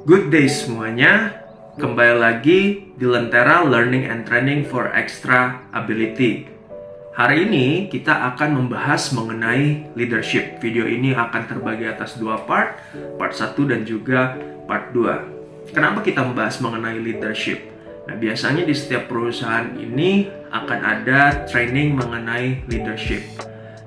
Good day semuanya, kembali lagi di Lentera Learning and Training for Extra Ability. Hari ini kita akan membahas mengenai leadership. Video ini akan terbagi atas dua part 1 dan juga part 2. Kenapa kita membahas mengenai leadership? Nah, biasanya di setiap perusahaan ini akan ada training mengenai leadership.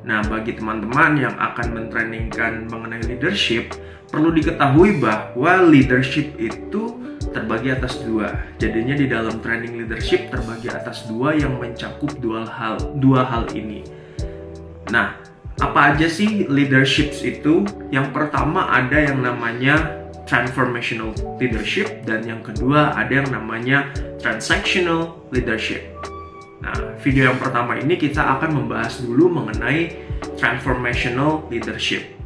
Nah, bagi teman-teman yang akan mentrainingkan mengenai leadership, perlu diketahui bahwa leadership itu terbagi atas dua. Jadinya di dalam training leadership terbagi atas dua yang mencakup dua hal ini. Nah, apa aja sih leaderships itu? Yang pertama ada yang namanya transformational leadership dan yang kedua ada yang namanya transactional leadership. Nah, video yang pertama ini kita akan membahas dulu mengenai transformational leadership.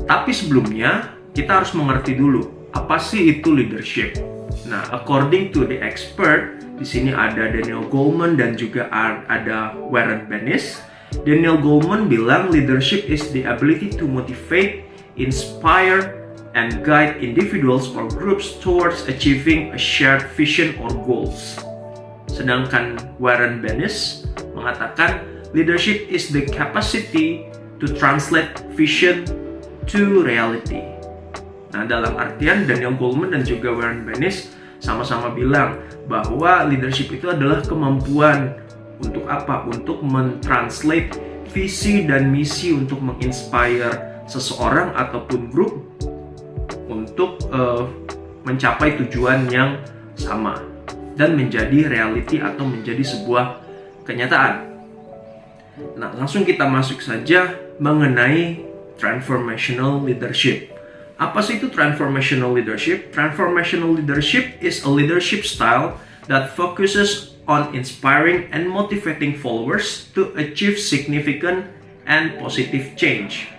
Tapi sebelumnya, kita harus mengerti dulu, apa sih itu leadership? Nah, according to the expert, di sini ada Daniel Goleman dan juga ada Warren Bennis. Daniel Goleman bilang, leadership is the ability to motivate, inspire, and guide individuals or groups towards achieving a shared vision or goals. Sedangkan Warren Bennis mengatakan, leadership is the capacity to translate vision to reality. Nah, dalam artian Daniel Goleman dan juga Warren Bennis sama-sama bilang bahwa leadership itu adalah kemampuan untuk apa? Untuk mentranslate visi dan misi untuk menginspire seseorang ataupun grup untuk mencapai tujuan yang sama dan menjadi reality atau menjadi sebuah kenyataan. Nah, langsung kita masuk saja mengenai transformational leadership. Apa sih itu transformational leadership? Transformational leadership is a leadership style that focuses on inspiring and motivating followers to achieve significant and positive change.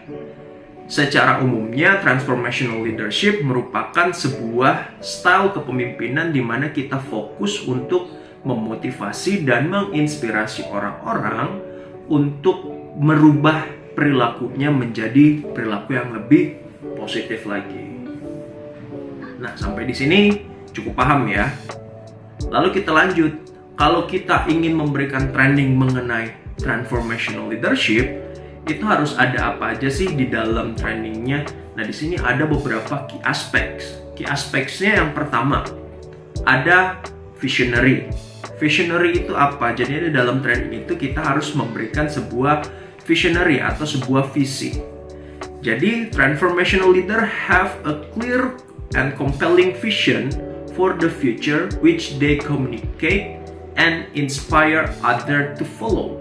Secara umumnya, transformational leadership merupakan sebuah style kepemimpinan di mana kita fokus untuk memotivasi dan menginspirasi orang-orang untuk merubah perilakunya menjadi perilaku yang lebih positif lagi. Nah, sampai di sini cukup paham ya. Lalu kita lanjut. Kalau kita ingin memberikan training mengenai transformational leadership, itu harus ada apa aja sih di dalam trainingnya? Nah, di sini ada beberapa key aspects. Key aspects-nya yang pertama, ada visionary. Visionary itu apa? Jadi di dalam training itu kita harus memberikan sebuah visionary atau sebuah visi. Jadi, transformational leader have a clear and compelling vision for the future which they communicate and inspire others to follow.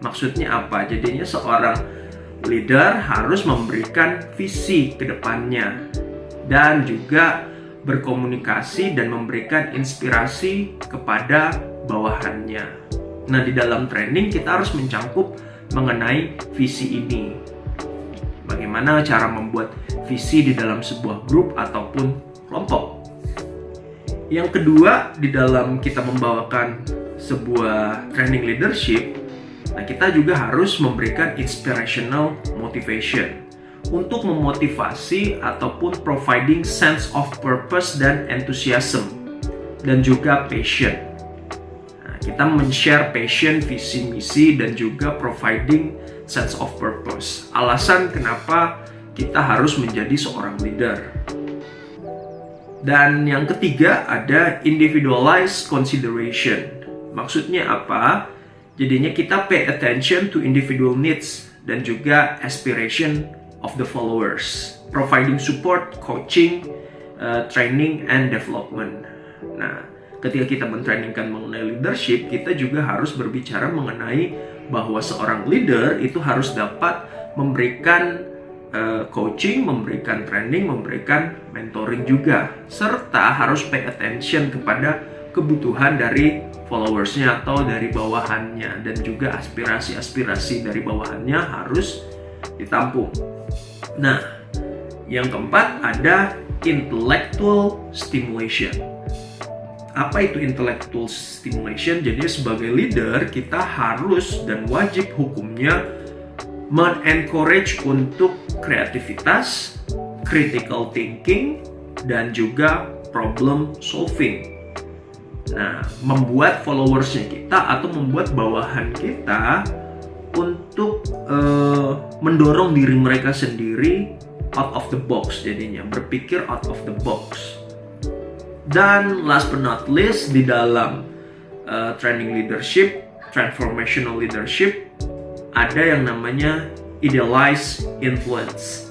Maksudnya apa? Jadinya seorang leader harus memberikan visi ke depannya dan juga berkomunikasi dan memberikan inspirasi kepada bawahannya. Nah, di dalam training kita harus mencangkup mengenai visi ini. Bagaimana cara membuat visi di dalam sebuah grup ataupun kelompok. Yang kedua, di dalam kita membawakan sebuah training leadership, nah kita juga harus memberikan inspirational motivation untuk memotivasi ataupun providing sense of purpose dan enthusiasm dan juga passion. Kita men-share passion, visi, misi, dan juga providing sense of purpose. Alasan kenapa kita harus menjadi seorang leader. Dan yang ketiga ada individualized consideration. Maksudnya apa? Jadinya kita pay attention to individual needs dan juga aspiration of the followers. Providing support, coaching, training, and development. Nah, ketika kita mentrainingkan mengenai leadership, kita juga harus berbicara mengenai bahwa seorang leader itu harus dapat memberikan coaching, memberikan training, memberikan mentoring juga, serta harus pay attention kepada kebutuhan dari followersnya atau dari bawahannya, dan juga aspirasi-aspirasi dari bawahannya harus ditampung. Nah, yang keempat ada intellectual stimulation. Apa itu intellectual stimulation? Jadi sebagai leader kita harus dan wajib hukumnya men-encourage untuk kreativitas, critical thinking, dan juga problem solving. Nah, membuat followersnya kita atau membuat bawahan kita untuk mendorong diri mereka sendiri out of the box, jadinya berpikir out of the box. Dan last but not least, di dalam training leadership, transformational leadership, ada yang namanya idealized influence.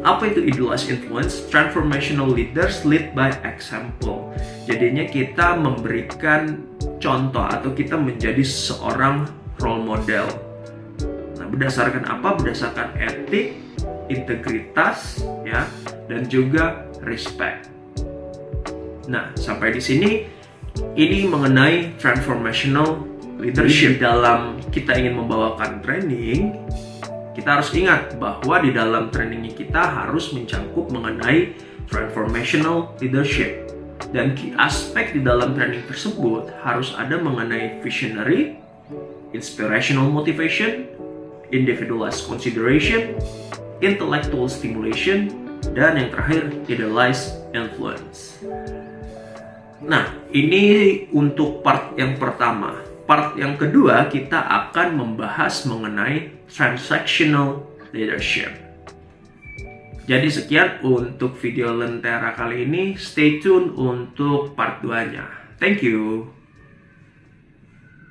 Apa itu idealized influence? Transformational leaders lead by example. Jadinya kita memberikan contoh atau kita menjadi seorang role model. Nah, berdasarkan apa? Berdasarkan etik, integritas, ya, dan juga respect. Nah, sampai di sini ini mengenai transformational leadership. Dalam kita ingin membawakan training, kita harus ingat bahwa di dalam trainingnya kita harus mencangkup mengenai transformational leadership. Dan aspek di dalam training tersebut harus ada mengenai visionary, inspirational motivation, individualized consideration, intellectual stimulation, dan yang terakhir, idealized influence. Nah, ini untuk part yang pertama. Part yang kedua, kita akan membahas mengenai transactional leadership. Jadi sekian untuk video Lentera kali ini. Stay tune untuk part 2-nya. Thank you.